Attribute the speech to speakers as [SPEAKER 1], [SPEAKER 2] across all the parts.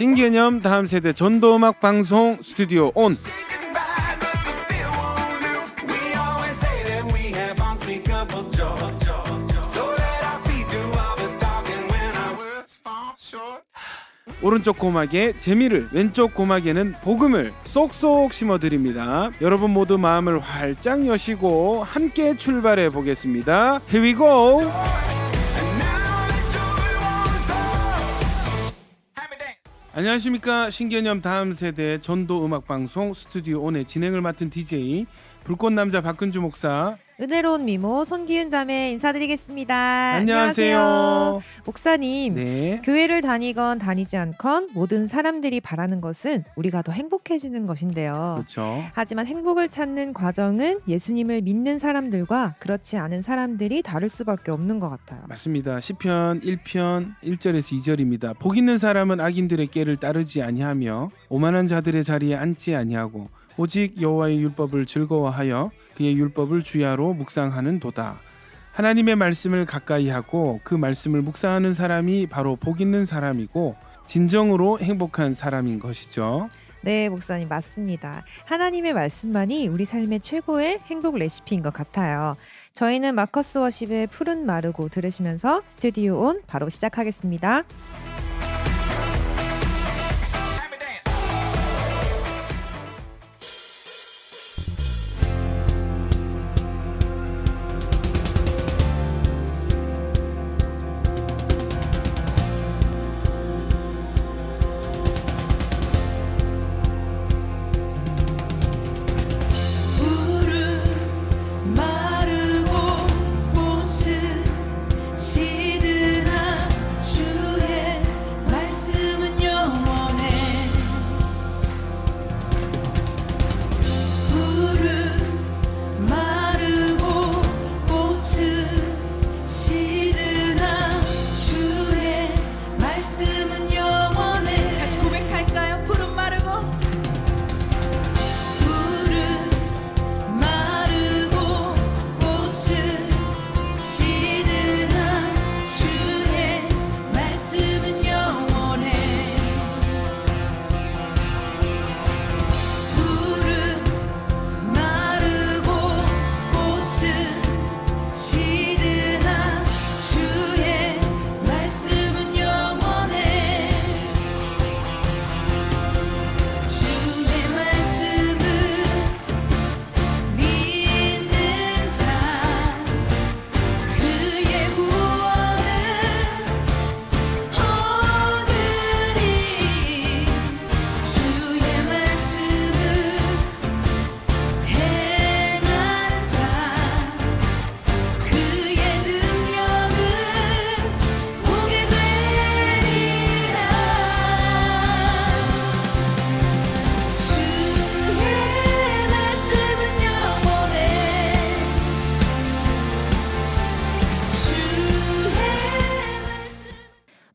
[SPEAKER 1] 신개념 다음 세대 전도음악 방송 스튜디오 온. 오른쪽 고막에 재미를, 왼쪽 고막에는 복음을 쏙쏙 심어드립니다. 여러분 모두 마음을 활짝 여시고 함께 출발해 보겠습니다. Here we go! 안녕하십니까. 신개념 다음 세대 전도 음악 방송 스튜디오 온의 진행을 맡은 DJ 불꽃남자 박근주 목사,
[SPEAKER 2] 은혜로운 미모 손기은 자매 인사드리겠습니다.
[SPEAKER 1] 안녕하세요.
[SPEAKER 2] 목사님,
[SPEAKER 1] 네.
[SPEAKER 2] 교회를 다니건 다니지 않건 모든 사람들이 바라는 것은 우리가 더 행복해지는 것인데요.
[SPEAKER 1] 그렇죠.
[SPEAKER 2] 하지만 행복을 찾는 과정은 예수님을 믿는 사람들과 그렇지 않은 사람들이 다를 수밖에 없는 것 같아요.
[SPEAKER 1] 맞습니다. 시편 1편 1절에서 2절입니다. 복 있는 사람은 악인들의 꾀를 따르지 아니하며 오만한 자들의 자리에 앉지 아니하고 오직 여호와의 율법을 즐거워하여 그의 율법을 주야로 묵상하는 도다. 하나님의 말씀을 가까이 하고 그 말씀을 묵상하는 사람이 바로 복 있는 사람이고 진정으로 행복한 사람인 것이죠.
[SPEAKER 2] 네, 목사님 맞습니다. 하나님의 말씀만이 우리 삶의 최고의 행복 레시피인 것 같아요. 저희는 마커스 워십의 푸른 마르고 들으시면서 스튜디오 온 바로 시작하겠습니다.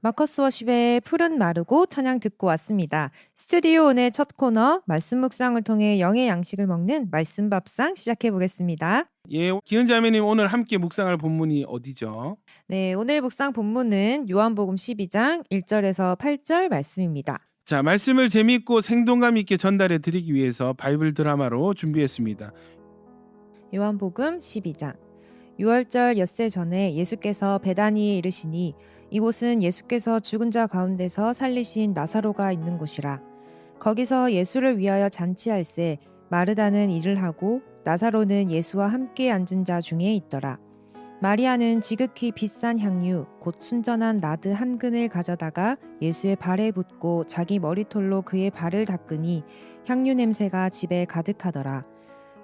[SPEAKER 2] 마커스 워십의 푸른 마르고 찬양 듣고 왔습니다. 스튜디오 온의 첫 코너 말씀 묵상을 통해 영의 양식을 먹는 말씀 밥상 시작해 보겠습니다.
[SPEAKER 1] 예, 기은 자매님 오늘 함께 묵상할 본문이 어디죠?
[SPEAKER 2] 네, 오늘 묵상 본문은 요한복음 12장 1절에서 8절 말씀입니다.
[SPEAKER 1] 자, 말씀을 재미있고 생동감 있게 전달해 드리기 위해서 바이블 드라마로 준비했습니다.
[SPEAKER 2] 요한복음 12장 6월절 엿새 전에 예수께서 베다니에 이르시니 이곳은 예수께서 죽은 자 가운데서 살리신 나사로가 있는 곳이라. 거기서 예수를 위하여 잔치할새 마르다는 일을 하고 나사로는 예수와 함께 앉은 자 중에 있더라. 마리아는 지극히 비싼 향유 곧 순전한 나드 한 근을 가져다가 예수의 발에 붓고 자기 머리털로 그의 발을 닦으니 향유 냄새가 집에 가득하더라.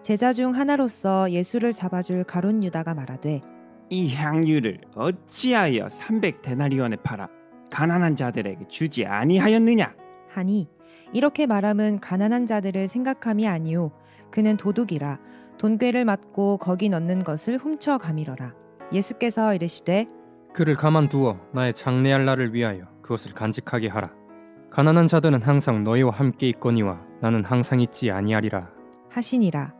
[SPEAKER 2] 제자 중 하나로서 예수를 잡아줄 가룟 유다가 말하되
[SPEAKER 3] 이 향유를 어찌하여 300데나리온에 팔아 가난한 자들에게 주지 아니하였느냐?
[SPEAKER 2] 하니 이렇게 말함은 가난한 자들을 생각함이 아니요 그는 도둑이라 돈꾀를 맞고 거기 넣는 것을 훔쳐 가미러라. 예수께서 이르시되
[SPEAKER 4] 그를 가만두어 나의 장래할 날을 위하여 그것을 간직하게 하라. 가난한 자들은 항상 너희와 함께 있거니와 나는 항상 있지 아니하리라
[SPEAKER 2] 하시니라.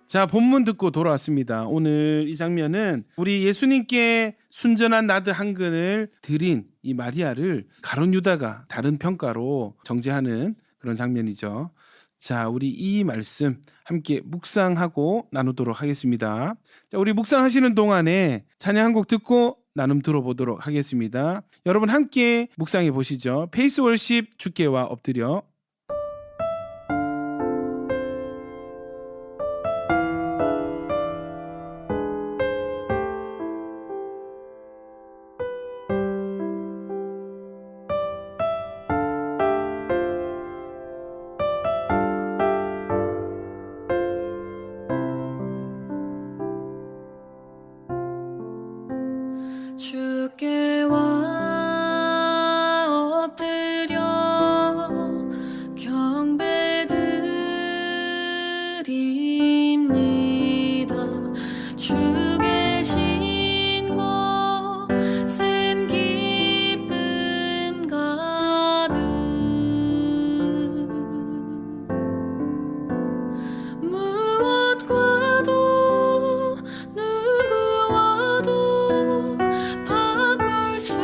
[SPEAKER 1] 자, 본문 듣고 돌아왔습니다. 오늘 이 장면은 우리 예수님께 순전한 나드 한 근을 드린 이 마리아를 가룟 유다가 다른 평가로 정죄하는 그런 장면이죠. 자, 우리 이 말씀 함께 묵상하고 나누도록 하겠습니다. 자, 우리 묵상하시는 동안에 찬양 한 곡 듣고 나눔 들어보도록 하겠습니다. 여러분 함께 묵상해 보시죠. 페이스 월십 주께와 엎드려.
[SPEAKER 5] 주께와 엎드려 경배드립니다. 주 계신 곳 센 기쁨 가득 무엇과도 누구와도 바꿀 수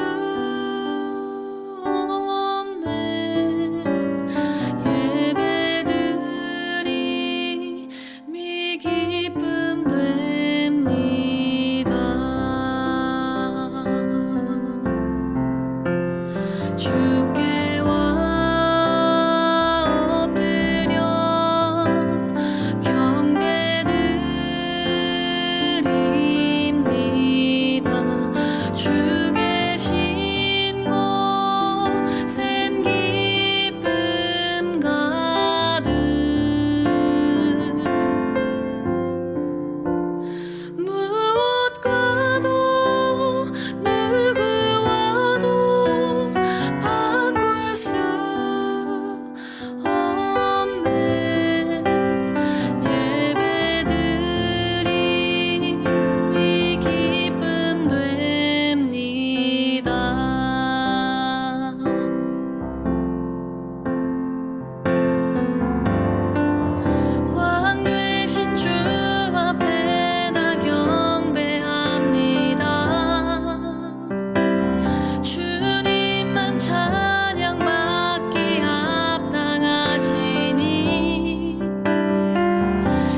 [SPEAKER 5] 없는 예배드림이 기쁨 됩니다. 주께와 엎드려 경배드립니다. 주 계신 곳 센 기쁨 가득 무엇과도 누구와도 바꿀 수 없는 예배드림이 기쁨 됩니다. 왕 되신 주 앞에 나 경배합니다. 주님만 찬양받기 합당하시니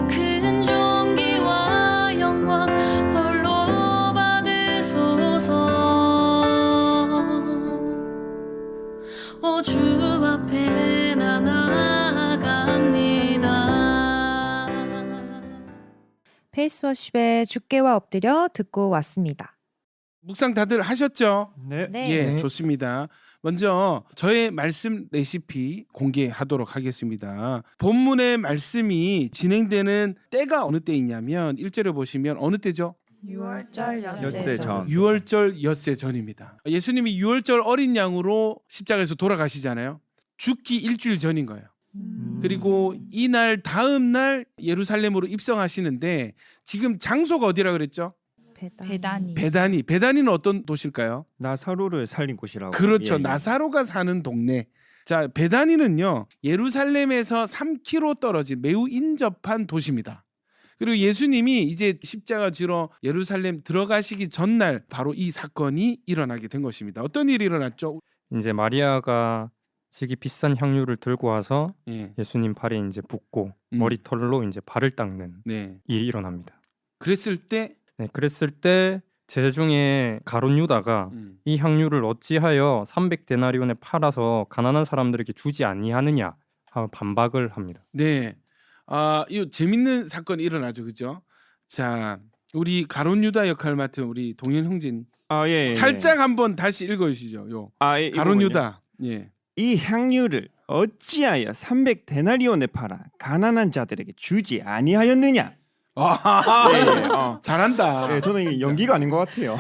[SPEAKER 5] 큰 존귀와 영광 홀로 받으소서. 오 주 앞에 나 나아갑니다.
[SPEAKER 2] 페이스 워십의 주께와 엎드려 듣고 왔습니다.
[SPEAKER 1] 묵상 다들 하셨죠?
[SPEAKER 3] 네.
[SPEAKER 1] 예, 좋습니다. 먼저 저의 말씀 레시피 공개하도록 하겠습니다. 본문의 말씀이 진행되는 때가 어느 때이냐면 1절에 보시면 어느 때죠?
[SPEAKER 2] 6월절
[SPEAKER 3] 엿새 전.
[SPEAKER 1] 6월절 엿새 전입니다. 예수님이 6월절 어린 양으로 십자가에서 돌아가시잖아요. 죽기 일주일 전인 거예요. 그리고 이날 다음 날 예루살렘으로 입성하시는데 지금 장소가 어디라 그랬죠?
[SPEAKER 2] 배단이.
[SPEAKER 1] 베다니는 어떤 도시일까요?
[SPEAKER 3] 나사로를 살린 곳이라고.
[SPEAKER 1] 그렇죠.
[SPEAKER 3] 예, 예.
[SPEAKER 1] 나사로가 사는 동네. 자, 베다니는요. 예루살렘에서 3km 떨어진 매우 인접한 도시입니다. 그리고 예수님이 이제 십자가 지러 예루살렘 들어가시기 전날 바로 이 사건이 일어나게 된 것입니다. 어떤 일이 일어났죠?
[SPEAKER 4] 이제 마리아가 지기 비싼 향유를 들고 와서
[SPEAKER 1] 예.
[SPEAKER 4] 예수님 발에 이제 붓고
[SPEAKER 1] 음.
[SPEAKER 4] 머리털로 이제 발을 닦는
[SPEAKER 1] 네.
[SPEAKER 4] 일이 일어납니다.
[SPEAKER 1] 그랬을 때
[SPEAKER 4] 네, 그랬을 때 제자 중에 가룟 유다가
[SPEAKER 1] 음.
[SPEAKER 4] 이 향유를 어찌하여 300데나리온에 팔아서 가난한 사람들에게 주지 아니하느냐 하고 반박을 합니다.
[SPEAKER 1] 네. 이 재밌는 사건이 일어나죠. 그죠? 자, 우리 가룟 유다 역할 맡은 우리 동현 형제님
[SPEAKER 3] 예.
[SPEAKER 1] 살짝 한번 다시 읽어 주시죠. 요.
[SPEAKER 3] 이
[SPEAKER 1] 가룟
[SPEAKER 3] 부분요.
[SPEAKER 1] 유다. 예.
[SPEAKER 3] 이 향유를 어찌하여 300데나리온에 팔아 가난한 자들에게 주지 아니하였느냐?
[SPEAKER 1] 아,
[SPEAKER 3] 예,
[SPEAKER 1] 잘한다.
[SPEAKER 3] 예, 저는 이게 연기가 아닌 것 같아요.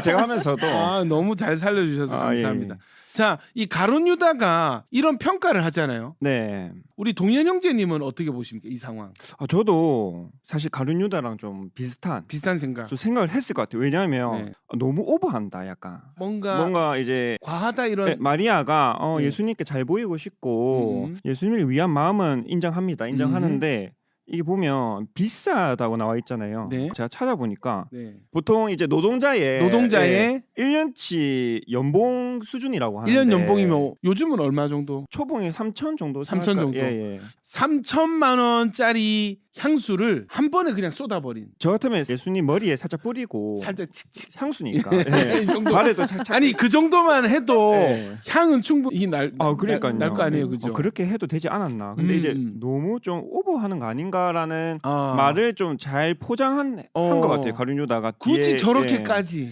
[SPEAKER 3] 제가 하면서도
[SPEAKER 1] 너무 잘 살려 주셔서 감사합니다.
[SPEAKER 3] 예.
[SPEAKER 1] 자, 이 가룟 유다가 이런 평가를 하잖아요.
[SPEAKER 3] 네.
[SPEAKER 1] 우리 동현 형제님은 어떻게 보십니까? 이 상황.
[SPEAKER 3] 저도 사실 가룟 유다랑 좀 비슷한
[SPEAKER 1] 생각.
[SPEAKER 3] 좀 생각을 했을 것 같아요. 왜냐하면
[SPEAKER 1] 네.
[SPEAKER 3] 너무 오버한다, 약간.
[SPEAKER 1] 뭔가
[SPEAKER 3] 이제
[SPEAKER 1] 과하다 이런.
[SPEAKER 3] 네, 마리아가
[SPEAKER 1] 네.
[SPEAKER 3] 예수님께 잘 보이고 싶고
[SPEAKER 1] 음.
[SPEAKER 3] 예수님을 위한 마음은 인정합니다. 인정하는데 이게 보면 비싸다고 나와 있잖아요.
[SPEAKER 1] 네.
[SPEAKER 3] 제가 찾아보니까
[SPEAKER 1] 네.
[SPEAKER 3] 보통 이제 노동자의
[SPEAKER 1] 노동자의
[SPEAKER 3] 1년치 연봉 수준이라고 하는데
[SPEAKER 1] 1년 연봉이면 요즘은 얼마 정도?
[SPEAKER 3] 초봉이 3천 정도
[SPEAKER 1] 3천
[SPEAKER 3] 생각할까-
[SPEAKER 1] 정도.
[SPEAKER 3] 예.
[SPEAKER 1] 3천만 원짜리 향수를 한 번에 그냥 쏟아버린.
[SPEAKER 3] 저 같으면 예수님 머리에 살짝 뿌리고
[SPEAKER 1] 살짝 칙칙.
[SPEAKER 3] 향수니까
[SPEAKER 1] 이 정도.
[SPEAKER 3] 발에도 착착
[SPEAKER 1] 아니 그 정도만 해도
[SPEAKER 3] 예.
[SPEAKER 1] 향은 충분히
[SPEAKER 3] 그러니까요.
[SPEAKER 1] 날 거 아니에요, 그죠?
[SPEAKER 3] 그렇게 해도 되지 않았나. 근데 이제 너무 좀 오버하는 거 아닌가라는
[SPEAKER 1] 아,
[SPEAKER 3] 말을 좀 잘 포장한
[SPEAKER 1] 어.
[SPEAKER 3] 것 같아요. 가룟 유다가
[SPEAKER 1] 굳이
[SPEAKER 3] 뒤에,
[SPEAKER 1] 저렇게까지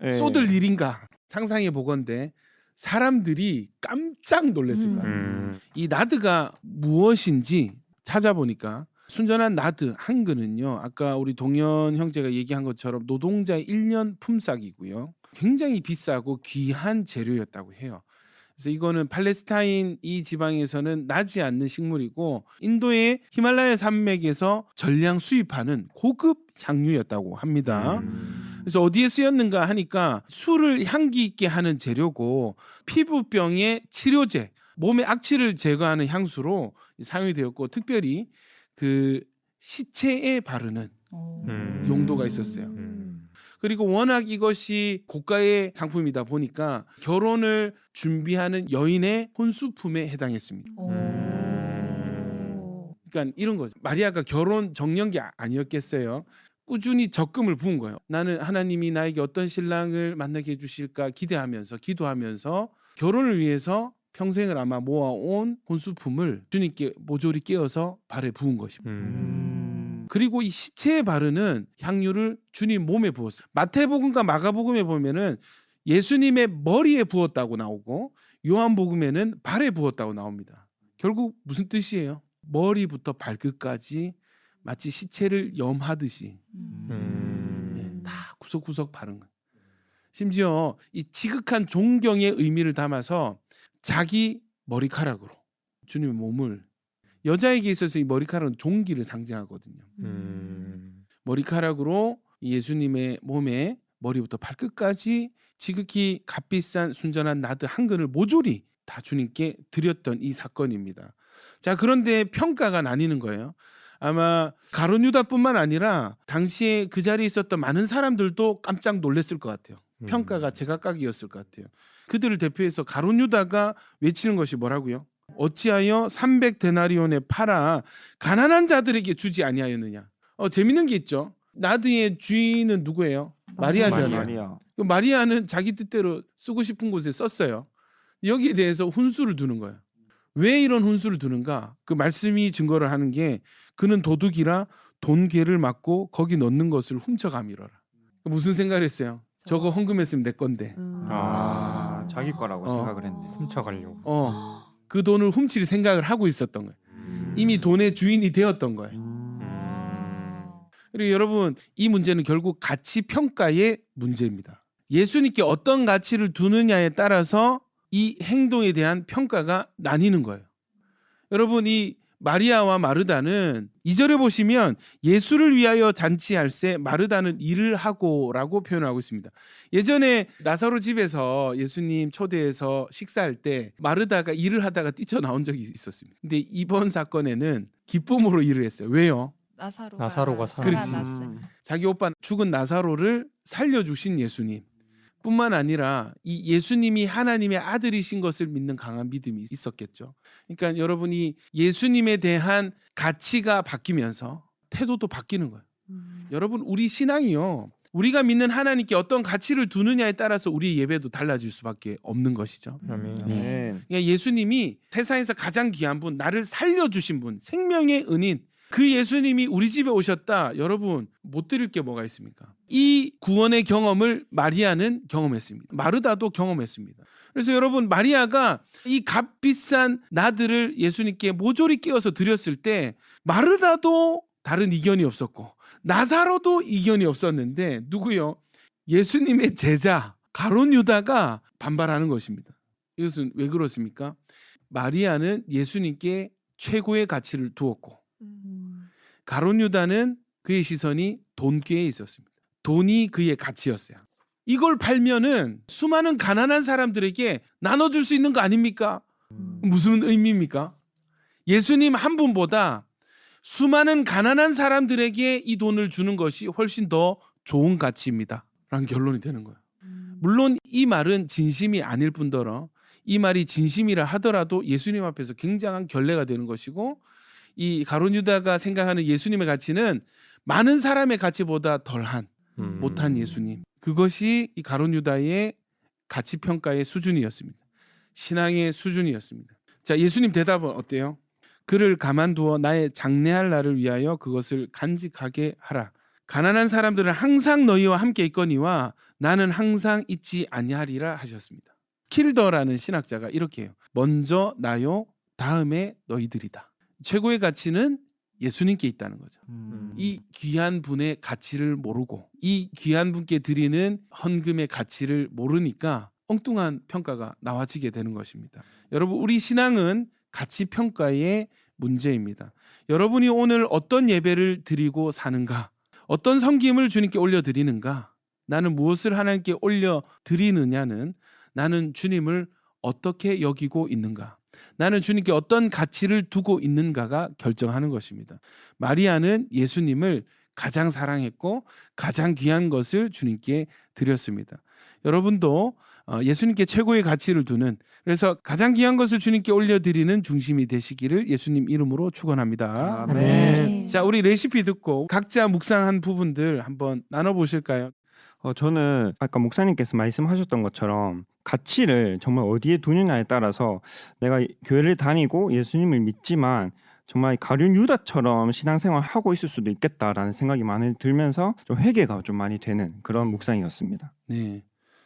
[SPEAKER 3] 예.
[SPEAKER 1] 쏟을 일인가? 상상해 보건대 사람들이 깜짝 놀랐을 거예요. 이 나드가 무엇인지 찾아보니까 순전한 나드 한글은요. 아까 우리 동현 형제가 얘기한 것처럼 노동자의 1년 품삯이고요. 굉장히 비싸고 귀한 재료였다고 해요. 그래서 이거는 팔레스타인 이 지방에서는 나지 않는 식물이고 인도의 히말라야 산맥에서 전량 수입하는 고급 향유였다고 합니다. 그래서 어디에 쓰였는가 하니까 술을 향기 있게 하는 재료고 피부병의 치료제, 몸의 악취를 제거하는 향수로 사용이 되었고 특별히 그 시체에 바르는 용도가 있었어요. 그리고 워낙 이것이 고가의 상품이다 보니까 결혼을 준비하는 여인의 혼수품에 해당했습니다. 그러니까 이런 거죠. 마리아가 결혼 정년기 아니었겠어요. 꾸준히 적금을 부은 거예요. 나는 하나님이 나에게 어떤 신랑을 만나게 해주실까 기대하면서 기도하면서 결혼을 위해서 평생을 아마 모아온 혼수품을 주님께 모조리 깨어서 발에 부은 것입니다. 그리고 이 시체에 바르는 향유를 주님 몸에 부었어요. 마태복음과 마가복음에 보면은 예수님의 머리에 부었다고 나오고 요한복음에는 발에 부었다고 나옵니다. 결국 무슨 뜻이에요? 머리부터 발끝까지 마치 시체를 염하듯이 다 구석구석 바른 거예요. 심지어 이 지극한 존경의 의미를 담아서 자기 머리카락으로 주님의 몸을 여자에게 있어서 이 머리카락은 종기를 상징하거든요. 머리카락으로 예수님의 몸에 머리부터 발끝까지 지극히 값비싼 순전한 나드 한 근을 모조리 다 주님께 드렸던 이 사건입니다. 자, 그런데 평가가 나뉘는 거예요. 아마 가룟 유다뿐만 아니라 당시에 그 자리에 있었던 많은 사람들도 깜짝 놀랐을 것 같아요. 평가가 제각각이었을 것 같아요. 그들을 대표해서 가룟 유다가 외치는 것이 뭐라고요? 어찌하여 300데나리온에 팔아 가난한 자들에게 주지 아니하였느냐. 재밌는 게 있죠. 나드의 주인은 누구예요? 마리아잖아요.
[SPEAKER 3] 마리아.
[SPEAKER 1] 마리아는 자기 뜻대로 쓰고 싶은 곳에 썼어요. 여기에 대해서 훈수를 두는 거예요. 왜 이런 훈수를 두는가? 그 말씀이 증거를 하는 게 그는 도둑이라 돈괴를 맞고 거기 넣는 것을 훔쳐가미러라. 무슨 생각을 했어요? 저거 헌금했으면 내 건데.
[SPEAKER 3] 자기 거라고 생각을 했네.
[SPEAKER 4] 훔쳐가려고.
[SPEAKER 1] 그 돈을 훔칠 생각을 하고 있었던 거예요. 이미 돈의 주인이 되었던 거예요. 그리고 여러분, 이 문제는 결국 가치 평가의 문제입니다. 예수님께 어떤 가치를 두느냐에 따라서 이 행동에 대한 평가가 나뉘는 거예요. 여러분, 이 마리아와 마르다는 2절에 보시면 예수를 위하여 잔치할세 마르다는 일을 하고라고 표현하고 있습니다. 예전에 나사로 집에서 예수님 초대해서 식사할 때 마르다가 일을 하다가 뛰쳐나온 적이 있었습니다. 근데 이번 사건에는 기쁨으로 일을 했어요. 왜요?
[SPEAKER 4] 나사로가
[SPEAKER 5] 살아났으니.
[SPEAKER 1] 자기 오빠 죽은 나사로를 살려주신 예수님 뿐만 아니라 이 예수님이 하나님의 아들이신 것을 믿는 강한 믿음이 있었겠죠. 그러니까 여러분이 예수님에 대한 가치가 바뀌면서 태도도 바뀌는 거예요. 여러분, 우리 신앙이요, 우리가 믿는 하나님께 어떤 가치를 두느냐에 따라서 우리 예배도 달라질 수밖에 없는 것이죠.
[SPEAKER 4] 아멘.
[SPEAKER 1] 그러니까 예수님이 세상에서 가장 귀한 분, 나를 살려주신 분, 생명의 은인, 그 예수님이 우리 집에 오셨다. 여러분, 못 드릴 게 뭐가 있습니까? 이 구원의 경험을 마리아는 경험했습니다. 마르다도 경험했습니다. 그래서 여러분, 마리아가 이 값비싼 나들을 예수님께 모조리 깨어서 드렸을 때 마르다도 다른 이견이 없었고 나사로도 이견이 없었는데 누구요? 예수님의 제자 가룟 유다가 반발하는 것입니다. 이것은 왜 그렇습니까? 마리아는 예수님께 최고의 가치를 두었고 가룟 유다는 그의 시선이 돈꾀에 있었습니다. 돈이 그의 가치였어요. 이걸 팔면은 수많은 가난한 사람들에게 나눠줄 수 있는 거 아닙니까? 무슨 의미입니까? 예수님 한 분보다 수많은 가난한 사람들에게 이 돈을 주는 것이 훨씬 더 좋은 가치입니다. 라는 결론이 되는 거예요. 물론 이 말은 진심이 아닐 뿐더러 이 말이 진심이라 하더라도 예수님 앞에서 굉장한 결례가 되는 것이고, 이 가룟 유다가 생각하는 예수님의 가치는 많은 사람의 가치보다 덜한, 못한 예수님, 그것이 이 가룟 유다의 가치 평가의 수준이었습니다. 신앙의 수준이었습니다. 자, 예수님 대답은 어때요? 그를 가만두어 나의 장래할 날을 위하여 그것을 간직하게 하라. 가난한 사람들은 항상 너희와 함께 있거니와 나는 항상 있지 아니하리라 하셨습니다. 킬더라는 신학자가 이렇게 해요. 먼저 나요, 다음에 너희들이다. 최고의 가치는 예수님께 있다는 거죠. 이 귀한 분의 가치를 모르고 이 귀한 분께 드리는 헌금의 가치를 모르니까 엉뚱한 평가가 나와지게 되는 것입니다. 여러분, 우리 신앙은 가치 평가의 문제입니다. 여러분이 오늘 어떤 예배를 드리고 사는가, 어떤 섬김을 주님께 올려드리는가, 나는 무엇을 하나님께 올려드리느냐는 나는 주님을 어떻게 여기고 있는가, 나는 주님께 어떤 가치를 두고 있는가가 결정하는 것입니다. 마리아는 예수님을 가장 사랑했고 가장 귀한 것을 주님께 드렸습니다. 여러분도 예수님께 최고의 가치를 두는, 그래서 가장 귀한 것을 주님께 올려드리는 중심이 되시기를 예수님 이름으로 축원합니다.
[SPEAKER 2] 아멘.
[SPEAKER 1] 자, 우리 레시피 듣고 각자 묵상한 부분들 한번 나눠보실까요?
[SPEAKER 3] 저는 아까 목사님께서 말씀하셨던 것처럼 가치를 정말 어디에 두느냐에 따라서 내가 교회를 다니고 예수님을 믿지만 정말 가룟 유다처럼 신앙생활을 하고 있을 수도 있겠다라는 생각이 많이 들면서 좀 회개가 좀 많이 되는 그런 묵상이었습니다.
[SPEAKER 1] 네,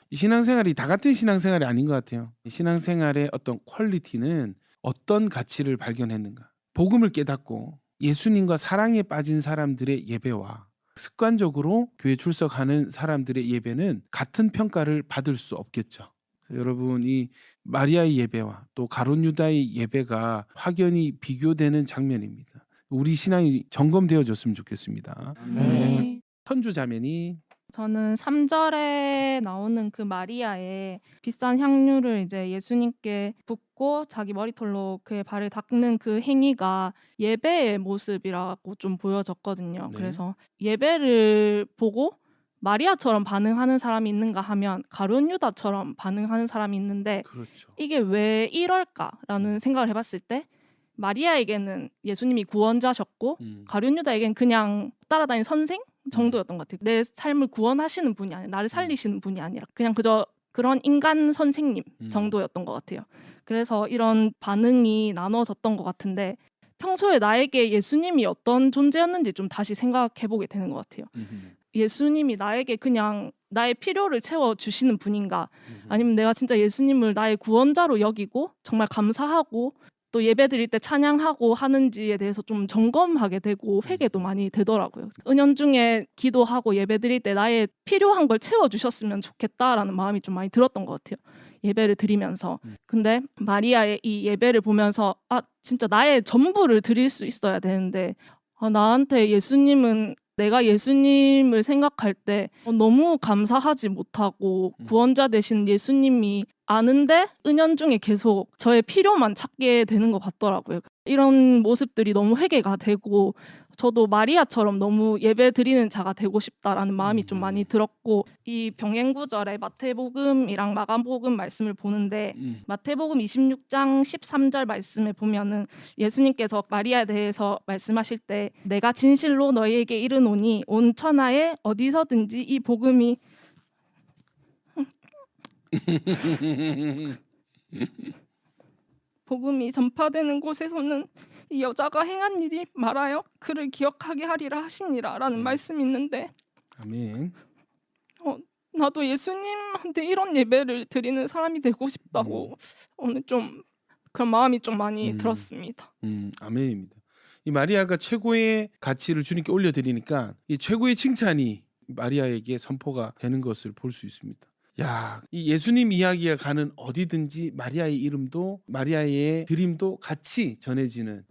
[SPEAKER 1] 이 신앙생활이 다 같은 신앙생활이 아닌 것 같아요. 신앙생활의 어떤 퀄리티는 어떤 가치를 발견했는가, 복음을 깨닫고 예수님과 사랑에 빠진 사람들의 예배와 습관적으로 교회 출석하는 사람들의 예배는 같은 평가를 받을 수 없겠죠. 여러분, 이 마리아의 예배와 또 가룟 유다의 예배가 확연히 비교되는 장면입니다. 우리 신앙이 점검되어졌으면 좋겠습니다.
[SPEAKER 2] 네.
[SPEAKER 1] 선주 자매니
[SPEAKER 6] 저는 3절에 나오는 그 마리아의 비싼 향유를 이제 예수님께 붓고 자기 머리털로 그의 발을 닦는 그 행위가 예배의 모습이라고 좀 보여졌거든요.
[SPEAKER 1] 네.
[SPEAKER 6] 그래서 예배를 보고 마리아처럼 반응하는 사람이 있는가 하면 가룟 유다처럼 반응하는 사람이 있는데,
[SPEAKER 1] 그렇죠.
[SPEAKER 6] 이게 왜 이럴까라는 생각을 해봤을 때 마리아에게는 예수님이 구원자셨고 가룟 유다에게는 그냥 따라다니는 선생 정도였던 것 같아요. 내 삶을 구원하시는 분이 아니라, 나를 살리시는 분이 아니라 그냥 그저 그런 인간 선생님 정도였던 것 같아요. 그래서 이런 반응이 나눠졌던 것 같은데, 평소에 나에게 예수님이 어떤 존재였는지 좀 다시 생각해보게 되는 것 같아요. 예수님이 나에게 그냥 나의 필요를 채워주시는 분인가, 아니면 내가 진짜 예수님을 나의 구원자로 여기고 정말 감사하고 또 예배 드릴 때 찬양하고 하는지에 대해서 좀 점검하게 되고 회개도 많이 되더라고요. 은연중에 기도하고 예배 드릴 때 나의 필요한 걸 채워주셨으면 좋겠다라는 마음이 좀 많이 들었던 것 같아요. 예배를 드리면서. 근데 마리아의 이 예배를 보면서 진짜 나의 전부를 드릴 수 있어야 되는데 나한테 예수님은, 내가 예수님을 생각할 때 너무 감사하지 못하고 구원자 되신 예수님이 아는데 은연중에 계속 저의 필요만 찾게 되는 것 같더라고요. 이런 모습들이 너무 회개가 되고, 저도 마리아처럼 너무 예배 드리는 자가 되고 싶다라는 마음이 좀 많이 들었고, 이 병행구절에 마태복음이랑 마가복음 말씀을 보는데 마태복음 26장 13절 말씀에 보면은 예수님께서 마리아에 대해서 말씀하실 때 내가 진실로 너희에게 이르노니 온 천하에 어디서든지 이 복음이 전파되는 곳에서는 이 여자가 행한 일이 말하여 그를 기억하게 하리라 하시니라라는 말씀이 있는데,
[SPEAKER 1] 아멘.
[SPEAKER 6] 나도 예수님한테 이런 예배를 드리는 사람이 되고 싶다고 오늘 좀 그런 마음이 좀 많이 들었습니다.
[SPEAKER 1] 아멘입니다. 이 마리아가 최고의 가치를 주님께 올려드리니까 이 최고의 칭찬이 마리아에게 선포가 되는 것을 볼 수 있습니다. 야, 이 예수님 이야기가 가는 어디든지 마리아의 이름도 마리아의 드림도 같이 전해지는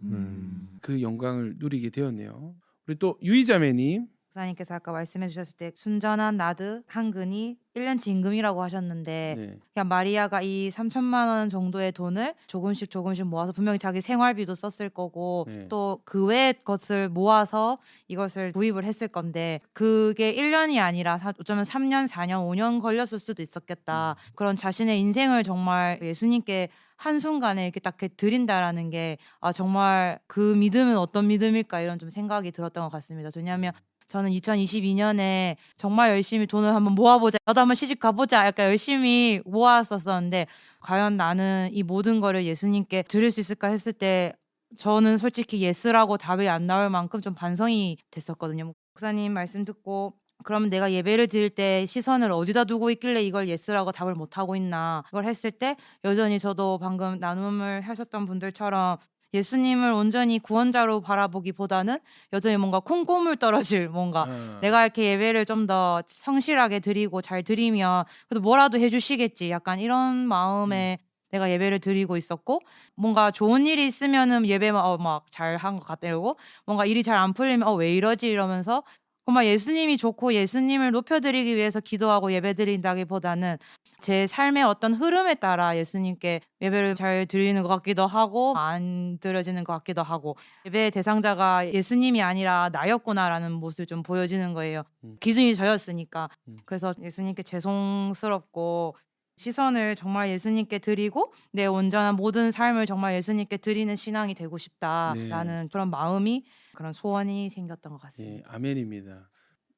[SPEAKER 1] 그 영광을 누리게 되었네요. 우리 또 유이자매님
[SPEAKER 7] 목사님께서 아까 말씀해 주셨을 때 순전한 나드 한 근이 1년치 임금이라고 하셨는데
[SPEAKER 1] 네.
[SPEAKER 7] 그냥 마리아가 이 3천만 원 정도의 돈을 조금씩 모아서 분명히 자기 생활비도 썼을 거고
[SPEAKER 1] 네.
[SPEAKER 7] 또 그 외의 것을 모아서 이것을 구입을 했을 건데 그게 1년이 아니라 어쩌면 3년, 4년, 5년 걸렸을 수도 있었겠다. 그런 자신의 인생을 정말 예수님께 한순간에 이렇게 딱 이렇게 드린다라는 게 정말 그 믿음은 어떤 믿음일까 이런 좀 생각이 들었던 것 같습니다. 왜냐하면 저는 2022년에 정말 열심히 돈을 한번 모아보자. 나도 한번 시집 가보자. 약간 열심히 모았었었는데 과연 나는 이 모든 거를 예수님께 드릴 수 있을까 했을 때 저는 솔직히 예스라고 답이 안 나올 만큼 좀 반성이 됐었거든요. 목사님 말씀 듣고 그러면 내가 예배를 드릴 때 시선을 어디다 두고 있길래 이걸 예스라고 답을 못 하고 있나. 이걸 했을 때 여전히 저도 방금 나눔을 하셨던 분들처럼 예수님을 온전히 구원자로 바라보기보다는 여전히 뭔가 콩고물 떨어질 뭔가 내가 이렇게 예배를 좀 더 성실하게 드리고 잘 드리면 그래도 뭐라도 해주시겠지 약간 이런 마음에 내가 예배를 드리고 있었고 뭔가 좋은 일이 있으면은 예배만 막 잘한 것 같다 이러고 뭔가 일이 잘 안 풀리면 왜 이러지 이러면서 정말 예수님이 좋고 예수님을 높여드리기 위해서 기도하고 예배드린다기보다는 제 삶의 어떤 흐름에 따라 예수님께 예배를 잘 드리는 것 같기도 하고 안 드려지는 것 같기도 하고 예배의 대상자가 예수님이 아니라 나였구나라는 모습을 좀 보여지는 거예요. 기준이 저였으니까. 그래서 예수님께 죄송스럽고 시선을 정말 예수님께 드리고 내 온전한 모든 삶을 정말 예수님께 드리는 신앙이 되고 싶다라는 그런 마음이 그런 소원이 생겼던 것 같습니다.
[SPEAKER 1] 예, 아멘입니다.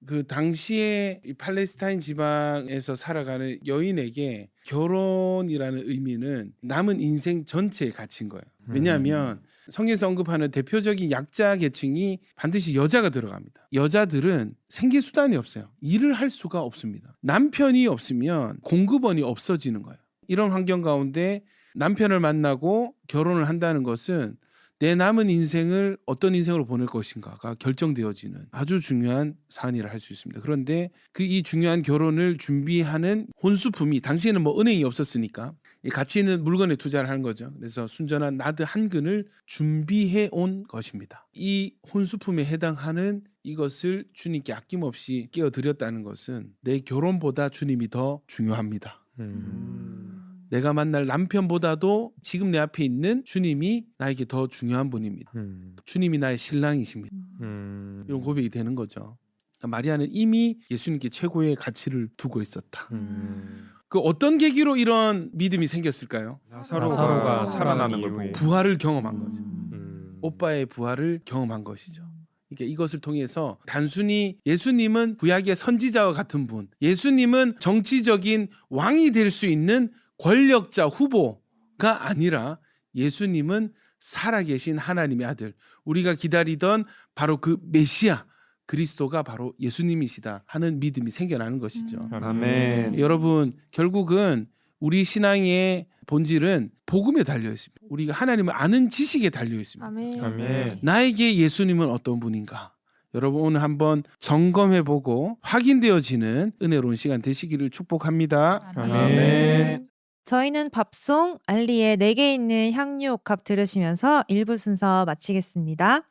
[SPEAKER 1] 그 당시에 이 팔레스타인 지방에서 살아가는 여인에게 결혼이라는 의미는 남은 인생 전체에 갇힌 거예요. 왜냐하면 성경에서 언급하는 대표적인 약자 계층이 반드시 여자가 들어갑니다. 여자들은 생계 수단이 없어요. 일을 할 수가 없습니다. 남편이 없으면 공급원이 없어지는 거예요. 이런 환경 가운데 남편을 만나고 결혼을 한다는 것은 내 남은 인생을 어떤 인생으로 보낼 것인가가 결정되어지는 아주 중요한 사안이라 할 수 있습니다. 그런데 그 이 중요한 결혼을 준비하는 혼수품이 당시에는 뭐 은행이 없었으니까 가치 있는 물건에 투자를 하는 거죠. 그래서 순전한 나드 한 근을 준비해 온 것입니다. 이 혼수품에 해당하는 이것을 주님께 아낌없이 끼워드렸다는 것은 내 결혼보다 주님이 더 중요합니다. 내가 만날 남편보다도 지금 내 앞에 있는 주님이 나에게 더 중요한 분입니다. 주님이 나의 신랑이십니다. 이런 고백이 되는 거죠. 그러니까 마리아는 이미 예수님께 최고의 가치를 두고 있었다. 그 어떤 계기로 이런 믿음이 생겼을까요?
[SPEAKER 3] 나사로가 살아나는 걸 보고
[SPEAKER 1] 부활을 경험한 거죠. 오빠의 부활을 경험한 것이죠. 그러니까 이것을 통해서 단순히 예수님은 구약의 선지자와 같은 분, 예수님은 정치적인 왕이 될 수 있는 권력자 후보가 아니라 예수님은 살아계신 하나님의 아들, 우리가 기다리던 바로 그 메시아 그리스도가 바로 예수님이시다 하는 믿음이 생겨나는 것이죠.
[SPEAKER 3] 아멘.
[SPEAKER 1] 여러분, 결국은 우리 신앙의 본질은 복음에 달려 있습니다. 우리가 하나님을 아는 지식에 달려 있습니다.
[SPEAKER 3] 아멘.
[SPEAKER 1] 나에게 예수님은 어떤 분인가? 여러분 오늘 한번 점검해보고 확인되어지는 은혜로운 시간 되시기를 축복합니다.
[SPEAKER 3] 아멘.
[SPEAKER 2] 저희는 밥송 알리의 내게 있는 향유 옥합 들으시면서 1부 순서 마치겠습니다.